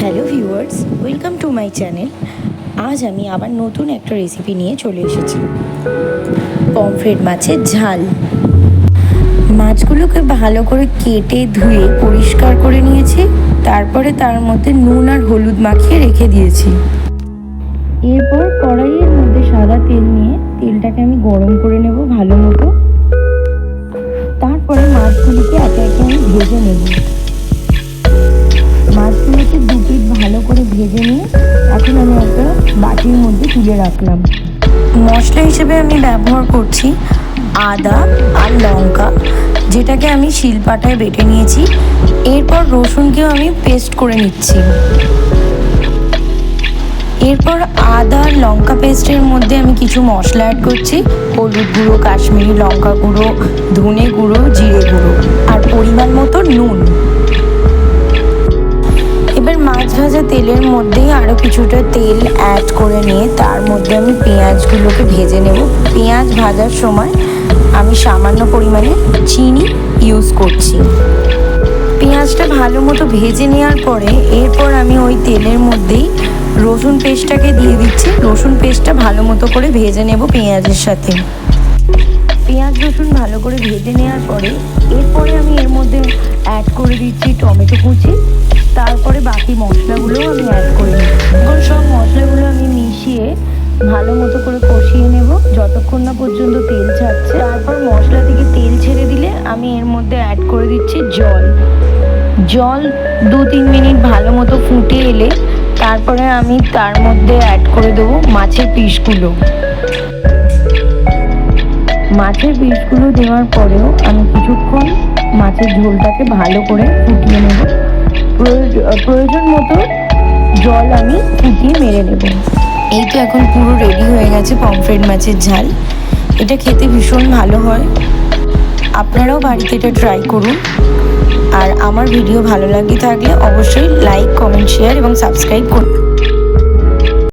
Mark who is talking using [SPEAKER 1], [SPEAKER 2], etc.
[SPEAKER 1] Hello viewers, welcome to my channel. আজ আমি আবার নতুন একটা রেসিপি নিয়ে চলে এসেছি, পমফ্রেট মাছের ঝাল। মাছগুলোকে ভালো করে কেটে ধুয়ে পরিষ্কার করে নিয়েছি, তারপরে তার মধ্যে নুন আর হলুদ মাখিয়ে রেখে দিয়েছি। এরপর কড়াইয়ের মধ্যে সাদা তেল নিয়ে তেলটাকে আমি গরম করে নেব ভালো মতো। তারপরে মাছগুলিকে একে একে আমি ভেজে নেব। মাছগুলোকে দু পিঠ ভালো করে ভেজে নিয়ে এখন আমি একটা বাটির মধ্যে তুলে রাখলাম। মশলা হিসেবে আমি ব্যবহার করছি আদা আর লঙ্কা, যেটাকে আমি শিলপাটায় বেটে নিয়েছি। এরপর রসুনকেও আমি পেস্ট করে নিচ্ছি। এরপর আদা আর লঙ্কা পেস্টের মধ্যে আমি কিছু মশলা অ্যাড করছি, হলুদ গুঁড়ো, কাশ্মীরি লঙ্কা গুঁড়ো, ধনে গুঁড়ো, জিরে গুঁড়ো আর পরিমাণ মতো নুন। এবার মাছ ভাজা তেলের মধ্যেই আরও কিছুটা তেল অ্যাড করে নিয়ে তার মধ্যে আমি পেঁয়াজগুলোকে ভেজে নেব। পেঁয়াজ ভাজার সময় আমি সামান্য পরিমাণে চিনি ইউজ করছি। পেঁয়াজটা ভালো মতো ভেজে নেওয়ার পরে এরপর আমি ওই তেলের মধ্যেই রসুন পেস্টটাকে দিয়ে দিচ্ছি। রসুন পেস্টটা ভালো মতো করে ভেজে নেব পেঁয়াজের সাথে। পেঁয়াজ রসুন ভালো করে ভেজে নেওয়ার পরে এরপরে আমি এর মধ্যে অ্যাড করে দিচ্ছি টমেটো কুচি। তারপরে বাকি মশলাগুলোও আমি অ্যাড করে নিচ্ছি। এখন সব মশলাগুলো আমি মিশিয়ে ভালো মতো করে কষিয়ে নেব যতক্ষণ না পর্যন্ত তেল ছাড়ছে। তারপর মশলা থেকে তেল ছেড়ে দিলে আমি এর মধ্যে অ্যাড করে দিচ্ছি জল। 2-3 মিনিট ভালো মতো ফুটে এলে তারপরে আমি তার মধ্যে অ্যাড করে দেবো মাছের পিসগুলো। মাছের পিসগুলো দেওয়ার পরেও আমি কিছুক্ষণ মাছের ঝোলটাকে ভালো করে ফুটিয়ে নেব। প্রয়োজন মতো জল আমি ফুটিয়ে মেরে নেব। এই তো এখন পুরো রেডি হয়ে গেছে পমফ্রেট মাছের ঝাল। এটা খেতে ভীষণ ভালো হয়, আপনারাও বাড়িতে এটা ট্রাই করুন। আর আমার ভিডিও ভালো লাগে থাকলে অবশ্যই লাইক, কমেন্ট, শেয়ার এবং সাবস্ক্রাইব করুন।